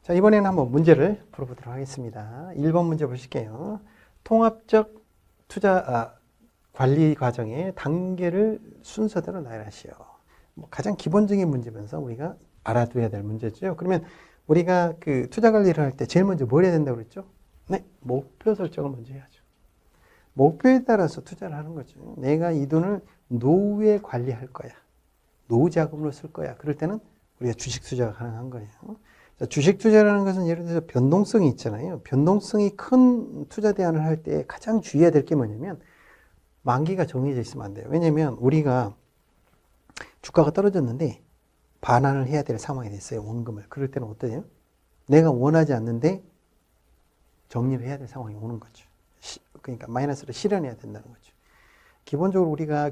자, 이번에는 한번 문제를 풀어보도록 하겠습니다. 1번 문제 보실게요. 통합적 투자 관리 과정의 단계를 순서대로 나열하시오. 가장 기본적인 문제면서 우리가 알아둬야 될 문제죠. 그러면 우리가 그 투자 관리를 할 때 제일 먼저 뭘 해야 된다고 그랬죠? 네, 목표 설정을 먼저 해야죠. 목표에 따라서 투자를 하는 거죠. 내가 이 돈을 노후에 관리할 거야. 노후 자금으로 쓸 거야. 그럴 때는 우리가 주식 투자가 가능한 거예요. 자, 주식 투자라는 것은 예를 들어서 변동성이 있잖아요. 변동성이 큰 투자 대안을 할 때 가장 주의해야 될 게 뭐냐면 만기가 정해져 있으면 안 돼요. 왜냐면 우리가 주가가 떨어졌는데 반환을 해야 될 상황이 됐어요. 원금을. 그럴 때는 어떠냐? 내가 원하지 않는데 정리를 해야 될 상황이 오는 거죠. 그러니까 마이너스를 실현해야 된다는 거죠. 기본적으로 우리가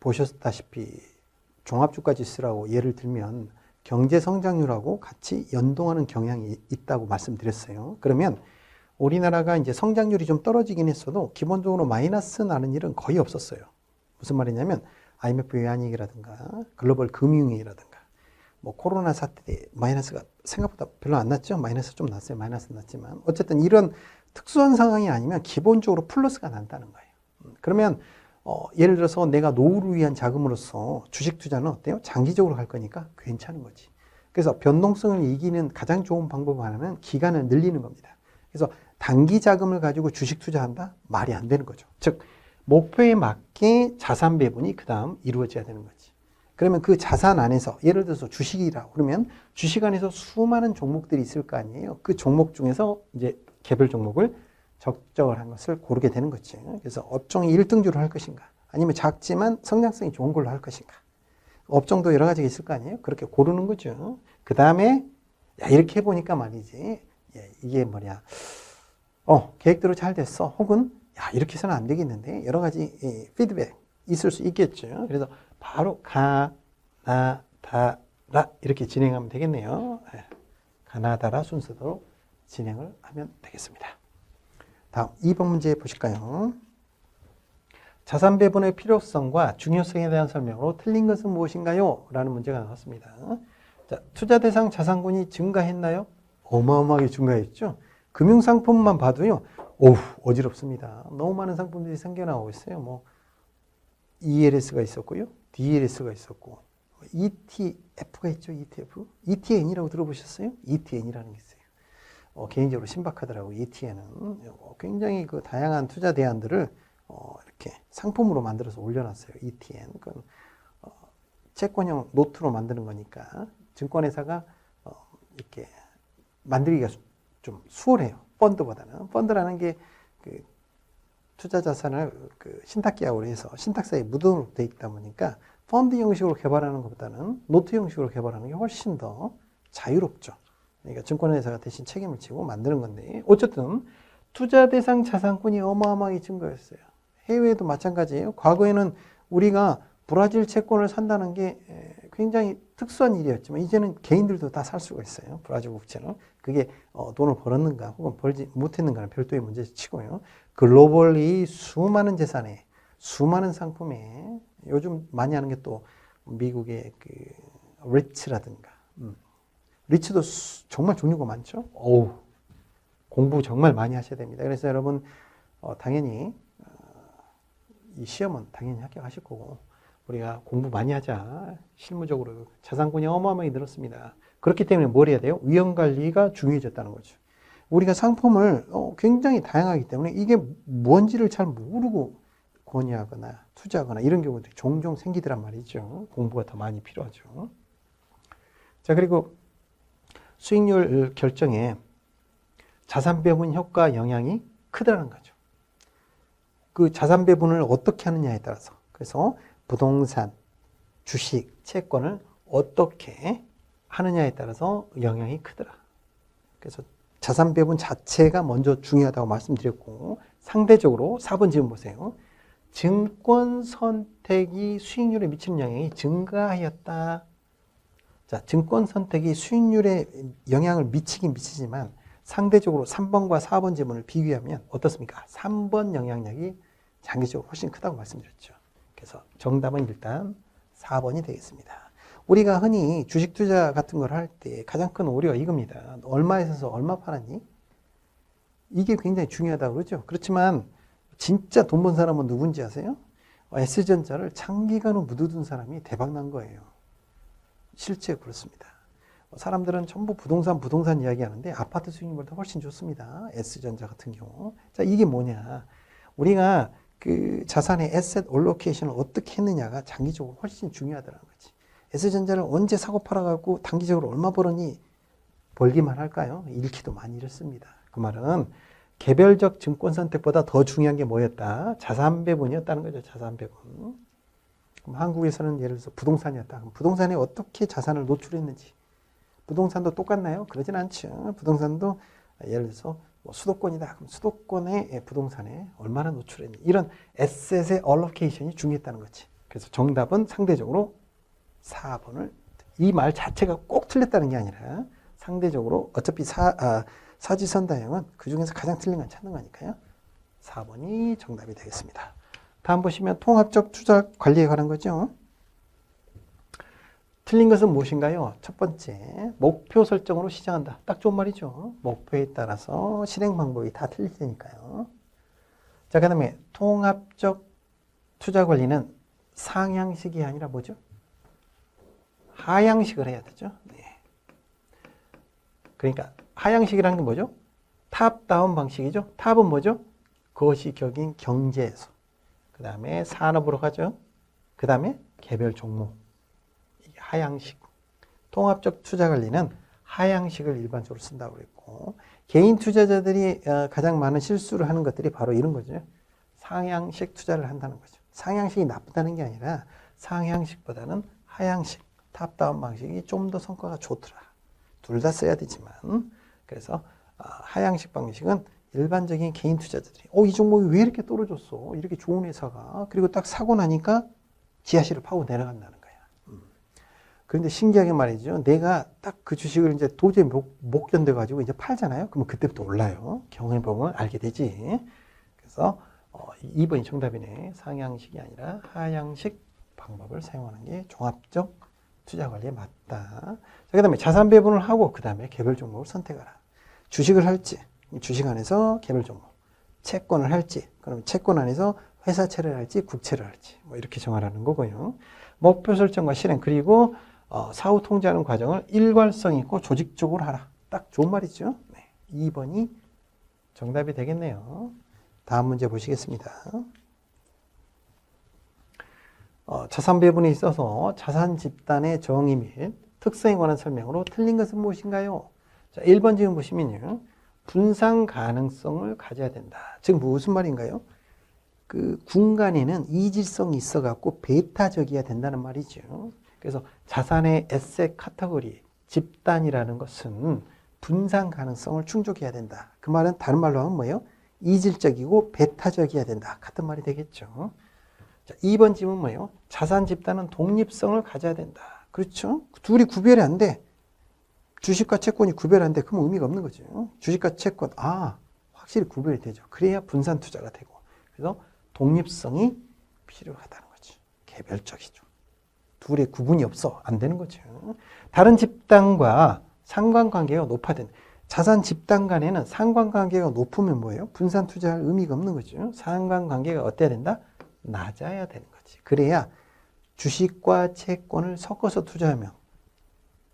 보셨다시피 종합주가 지수라고 예를 들면 경제 성장률하고 같이 연동하는 경향이 있다고 말씀드렸어요. 그러면 우리나라가 이제 성장률이 좀 떨어지긴 했어도 기본적으로 마이너스 나는 일은 거의 없었어요. 무슨 말이냐면 IMF 외환위기라든가 글로벌 금융위기라든가 뭐 코로나 사태 때 마이너스가 생각보다 별로 안 났죠. 마이너스 좀 났어요. 마이너스 났지만 어쨌든 이런 특수한 상황이 아니면 기본적으로 플러스가 난다는 거예요. 그러면 예를 들어서 내가 노후를 위한 자금으로서 주식 투자는 어때요? 장기적으로 갈 거니까 괜찮은 거지. 그래서 변동성을 이기는 가장 좋은 방법 하나는 기간을 늘리는 겁니다. 그래서 단기 자금을 가지고 주식 투자한다? 말이 안 되는 거죠. 즉 목표에 맞게 자산 배분이 그 다음 이루어져야 되는 거지. 그러면 그 자산 안에서 예를 들어서 주식이라 그러면 주식 안에서 수많은 종목들이 있을 거 아니에요. 그 종목 중에서 이제 개별 종목을 적절한 것을 고르게 되는 거지. 그래서 업종이 1등주로 할 것인가 아니면 작지만 성장성이 좋은 걸로 할 것인가. 업종도 여러 가지가 있을 거 아니에요. 그렇게 고르는 거죠. 그 다음에 이렇게 해보니까 말이지 이게 뭐냐 계획대로 잘 됐어. 혹은 이렇게 해서는 안 되겠는데 여러 가지 피드백 있을 수 있겠죠. 그래서 바로 가나다라 이렇게 진행하면 되겠네요. 가나다라 순서대로 진행을 하면 되겠습니다. 다음 2번 문제 보실까요? 자산 배분의 필요성과 중요성에 대한 설명으로 틀린 것은 무엇인가요? 라는 문제가 나왔습니다. 자, 투자 대상 자산군이 증가했나요? 어마어마하게 증가했죠. 금융상품만 봐도요. 어지럽습니다. 너무 많은 상품들이 생겨나오고 있어요. 뭐 ELS가 있었고요. DLS가 있었고 ETF가 있죠. ETF. ETN이라고 들어보셨어요? ETN이라는 게 있어요. 개인적으로 신박하더라고요. ETN은 굉장히 그 다양한 투자 대안들을 이렇게 상품으로 만들어서 올려놨어요. ETN. 그건 채권형 노트로 만드는 거니까 증권회사가 이렇게 만들기가 좀 수월해요. 펀드보다는. 펀드라는 게 그 투자 자산을 그 신탁기하고 해서 신탁사에 묻어놓게 돼 있다 보니까 펀드 형식으로 개발하는 것보다는 노트 형식으로 개발하는 게 훨씬 더 자유롭죠. 그러니까 증권회사가 대신 책임을 지고 만드는 건데 어쨌든 투자 대상 자산권이 어마어마하게 증가했어요. 해외에도 마찬가지예요. 과거에는 우리가 브라질 채권을 산다는 게 굉장히 특수한 일이었지만 이제는 개인들도 다 살 수가 있어요. 브라질 국채는. 그게 돈을 벌었는가 혹은 벌지 못했는가는 별도의 문제를 치고요. 글로벌리 수많은 재산에 수많은 상품에 요즘 많이 하는 게 또 미국의 그 리츠라든가 리츠도 정말 종류가 많죠. 공부 정말 많이 하셔야 됩니다. 그래서 여러분 당연히 이 시험은 당연히 합격하실 거고 우리가 공부 많이 하자. 실무적으로 자산군이 어마어마하게 늘었습니다. 그렇기 때문에 뭘 해야 돼요? 위험관리가 중요해졌다는 거죠. 우리가 상품을 굉장히 다양하기 때문에 이게 뭔지를 잘 모르고 권유하거나 투자하거나 이런 경우도 종종 생기더란 말이죠. 공부가 더 많이 필요하죠. 자, 그리고 수익률 결정에 자산 배분 효과 영향이 크다는 거죠. 그 자산 배분을 어떻게 하느냐에 따라서 그래서 부동산, 주식, 채권을 어떻게 하느냐에 따라서 영향이 크더라. 그래서 자산 배분 자체가 먼저 중요하다고 말씀드렸고 상대적으로 4번 질문 보세요. 증권 선택이 수익률에 미치는 영향이 증가하였다. 자, 증권 선택이 수익률에 영향을 미치긴 미치지만 상대적으로 3번과 4번 질문을 비교하면 어떻습니까? 3번 영향력이 장기적으로 훨씬 크다고 말씀드렸죠. 그래서 정답은 일단 4번이 되겠습니다. 우리가 흔히 주식 투자 같은 걸 할 때 가장 큰 오류가 이겁니다. 얼마에 사서 얼마 팔았니? 이게 굉장히 중요하다고 그러죠. 그렇지만 진짜 돈 번 사람은 누군지 아세요? S전자를 장기간으로 묻어둔 사람이 대박 난 거예요. 실제 그렇습니다. 사람들은 전부 부동산 이야기 하는데 아파트 수익률보다 훨씬 좋습니다. S전자 같은 경우. 자, 이게 뭐냐. 우리가 그 자산의 에셋 올로케이션을 어떻게 했느냐가 장기적으로 훨씬 중요하다는 거지. S전자를 언제 사고 팔아갖고 단기적으로 얼마 벌었니? 벌기만 할까요? 잃기도 많이 잃었습니다. 그 말은 개별적 증권 선택보다 더 중요한 게 뭐였다? 자산 배분이었다는 거죠. 자산 배분. 그럼 한국에서는 예를 들어서 부동산이었다. 그럼 부동산에 어떻게 자산을 노출했는지. 부동산도 똑같나요? 그러진 않죠. 부동산도 예를 들어서 뭐 수도권이다. 그럼 수도권의 부동산에 얼마나 노출했니? 이런 에셋의 얼로케이션이 중요했다는 거지. 그래서 정답은 상대적으로 4번을 이 말 자체가 꼭 틀렸다는 게 아니라 상대적으로 어차피 사지선다형은 그 중에서 가장 틀린 건 찾는 거니까요. 4번이 정답이 되겠습니다. 다음 보시면 통합적 투자 관리에 관한 거죠. 틀린 것은 무엇인가요? 첫 번째, 목표 설정으로 시작한다. 딱 좋은 말이죠. 목표에 따라서 실행 방법이 다 틀릴 테니까요. 자, 그 다음에 통합적 투자 관리는 상향식이 아니라 뭐죠? 하향식을 해야 되죠. 네. 그러니까 하향식이라는 게 뭐죠? 탑다운 방식이죠. 탑은 뭐죠? 그것이 격인 경제에서. 그 다음에 산업으로 가죠. 그 다음에 개별 종목. 하향식. 통합적 투자 관리는 하향식을 일반적으로 쓴다고 그랬고, 개인 투자자들이 가장 많은 실수를 하는 것들이 바로 이런 거죠. 상향식 투자를 한다는 거죠. 상향식이 나쁘다는 게 아니라 상향식보다는 하향식, 탑다운 방식이 좀 더 성과가 좋더라. 둘 다 써야 되지만, 그래서 하향식 방식은 일반적인 개인 투자자들이 이 종목이 왜 이렇게 떨어졌어? 이렇게 좋은 회사가. 그리고 딱 사고 나니까 지하실을 파고 내려간다는 거야. 그런데 신기하게 말이죠. 내가 딱 그 주식을 이제 도저히 못 견뎌가지고 이제 팔잖아요. 그러면 그때부터 올라요. 경험해보면 알게 되지. 그래서 2번이 정답이네. 상향식이 아니라 하향식 방법을 사용하는 게 종합적 투자 관리에 맞다. 그 다음에 자산 배분을 하고 그 다음에 개별 종목을 선택하라. 주식을 할지, 주식 안에서 개별 종목, 채권을 할지, 그럼 채권 안에서 회사채를 할지, 국채를 할지, 뭐 이렇게 정하라는 거고요. 목표 설정과 실행, 그리고 사후 통제하는 과정을 일관성 있고 조직적으로 하라. 딱 좋은 말이죠. 네. 2번이 정답이 되겠네요. 다음 문제 보시겠습니다. 자산 배분에 있어서 자산 집단의 정의 및 특성에 관한 설명으로 틀린 것은 무엇인가요? 자, 1번 지금 보시면요. 분산 가능성을 가져야 된다. 즉 무슨 말인가요? 그 군간에는 이질성이 있어갖고 베타적이어야 된다는 말이죠. 그래서 자산의 에셋 카테고리, 집단이라는 것은 분산 가능성을 충족해야 된다. 그 말은 다른 말로 하면 뭐예요? 이질적이고 베타적이어야 된다. 같은 말이 되겠죠. 자, 2번 질문 뭐예요? 자산 집단은 독립성을 가져야 된다. 그렇죠? 둘이 구별이 안 돼. 주식과 채권이 구별 안 돼. 그럼 의미가 없는 거죠. 주식과 채권, 확실히 구별이 되죠. 그래야 분산 투자가 되고. 그래서 독립성이 필요하다는 거죠. 개별적이죠. 둘의 구분이 없어. 안 되는 거죠. 다른 집단과 상관관계가 높아든 자산 집단 간에는 상관관계가 높으면 뭐예요? 분산 투자할 의미가 없는 거죠. 상관관계가 어때야 된다? 낮아야 되는 거지. 그래야 주식과 채권을 섞어서 투자하면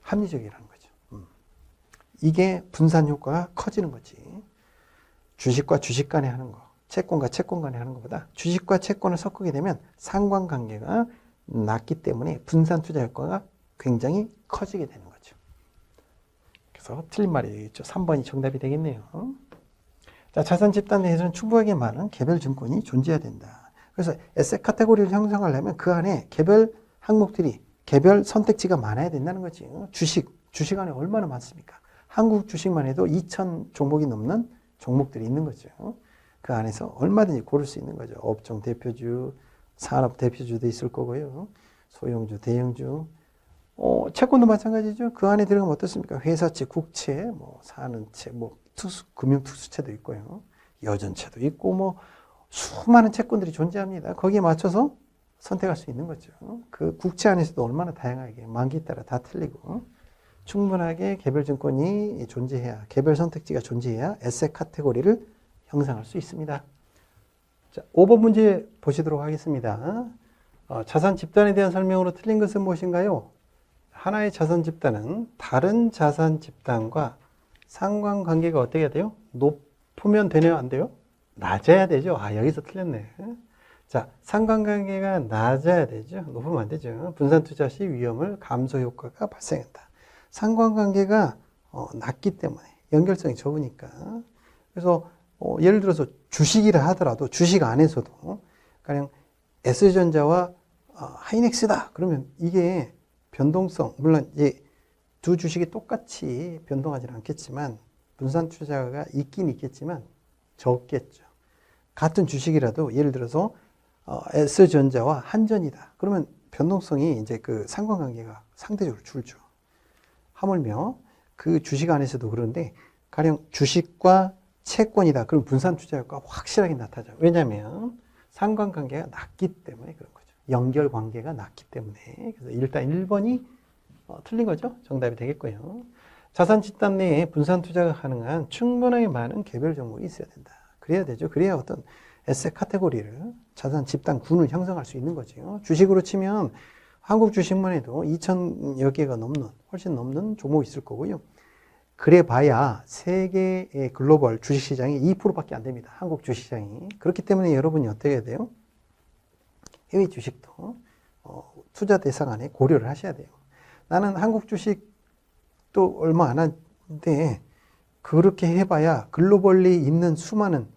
합리적이라는 거죠. 이게 분산 효과가 커지는 거지. 주식과 주식 간에 하는 거, 채권과 채권 간에 하는 것보다 주식과 채권을 섞게 되면 상관관계가 낮기 때문에 분산 투자 효과가 굉장히 커지게 되는 거죠. 그래서 틀린 말이 되겠죠. 3번이 정답이 되겠네요. 자, 자산 집단 내에서는 충분하게 많은 개별 증권이 존재해야 된다. 그래서 에셋 카테고리를 형성하려면 그 안에 개별 항목들이, 개별 선택지가 많아야 된다는 거지. 주식 안에 얼마나 많습니까? 한국 주식만 해도 2,000 종목이 넘는 종목들이 있는 거죠. 그 안에서 얼마든지 고를 수 있는 거죠. 업종 대표주, 산업 대표주도 있을 거고요. 소형주, 대형주. 채권도 마찬가지죠. 그 안에 들어가면 어떻습니까? 회사채, 국채, 사는채, 금융특수채도 있고요. 여전채도 있고, 수많은 채권들이 존재합니다. 거기에 맞춰서 선택할 수 있는 거죠. 그 국채 안에서도 얼마나 다양하게 만기에 따라 다 틀리고 충분하게 개별 증권이 존재해야, 개별 선택지가 존재해야 에셋 카테고리를 형성할 수 있습니다. 자, 5번 문제 보시도록 하겠습니다. 자산 집단에 대한 설명으로 틀린 것은 무엇인가요? 하나의 자산 집단은 다른 자산 집단과 상관관계가 어떻게 해야 돼요? 높으면 되네요? 안 돼요? 낮아야 되죠. 여기서 틀렸네. 자, 상관관계가 낮아야 되죠. 높으면 안 되죠. 분산투자 시 위험을 감소 효과가 발생한다. 상관관계가 낮기 때문에 연결성이 적으니까. 그래서 예를 들어서 주식이라 하더라도 주식 안에서도 그냥 S전자와 하이닉스다. 그러면 이게 변동성, 물론 이제 두 주식이 똑같이 변동하지는 않겠지만 분산 투자가 있긴 있겠지만 적겠죠. 같은 주식이라도 예를 들어서 S전자와 한전이다. 그러면 변동성이 이제 그 상관관계가 상대적으로 줄죠. 하물며 그 주식 안에서도 그런데 가령 주식과 채권이다. 그럼 분산 투자 효과가 확실하게 나타나죠. 왜냐하면 상관관계가 낮기 때문에 그런 거죠. 연결관계가 낮기 때문에. 그래서 일단 1번이 틀린 거죠. 정답이 되겠고요. 자산 집단 내에 분산 투자가 가능한 충분하게 많은 개별 종목이 있어야 된다. 그래야 되죠. 그래야 어떤 에셋 카테고리를 자산 집단군을 형성할 수 있는 거죠. 주식으로 치면 한국 주식만 해도 2,000여 개가 넘는, 훨씬 넘는 종목이 있을 거고요. 그래 봐야 세계의 글로벌 주식시장이 2%밖에 안 됩니다. 한국 주식시장이. 그렇기 때문에 여러분이 어떻게 해야 돼요? 해외 주식도 투자 대상 안에 고려를 하셔야 돼요. 나는 한국 주식도 얼마 안 하는데 그렇게 해봐야 글로벌리 있는 수많은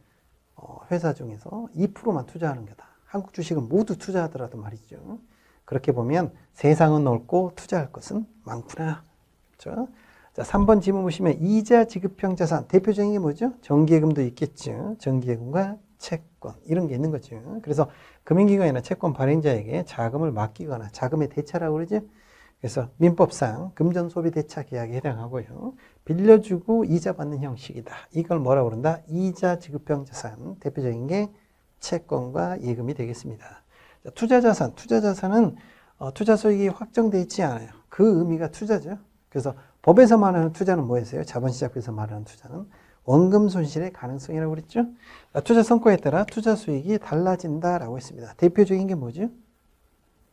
회사 중에서 2%만 투자하는 거다. 한국 주식은 모두 투자하더라도 말이죠. 그렇게 보면 세상은 넓고 투자할 것은 많구나. 그렇죠? 자, 3번 지문 보시면 이자 지급형 자산 대표적인 게 뭐죠? 정기예금도 있겠죠. 정기예금과 채권 이런 게 있는 거죠. 그래서 금융기관이나 채권 발행자에게 자금을 맡기거나 자금의 대차라고 그러죠. 그래서 민법상 금전소비대차 계약에 해당하고요. 빌려주고 이자 받는 형식이다. 이걸 뭐라고 그런다? 이자 지급형 자산. 대표적인 게 채권과 예금이 되겠습니다. 자, 투자자산. 투자자산은 투자 수익이 확정되어 있지 않아요. 그 의미가 투자죠. 그래서 법에서 말하는 투자는 뭐였어요? 자본시장에서 말하는 투자는 원금 손실의 가능성이라고 그랬죠. 투자 성과에 따라 투자 수익이 달라진다라고 했습니다. 대표적인 게 뭐죠?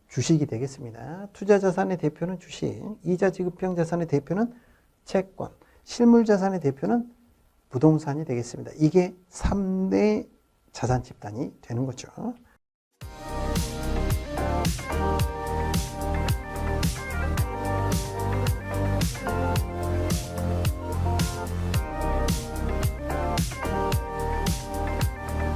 주식이 되겠습니다. 투자 자산의 대표는 주식, 이자 지급형 자산의 대표는 채권, 실물 자산의 대표는 부동산이 되겠습니다. 이게 3대 자산 집단이 되는 거죠.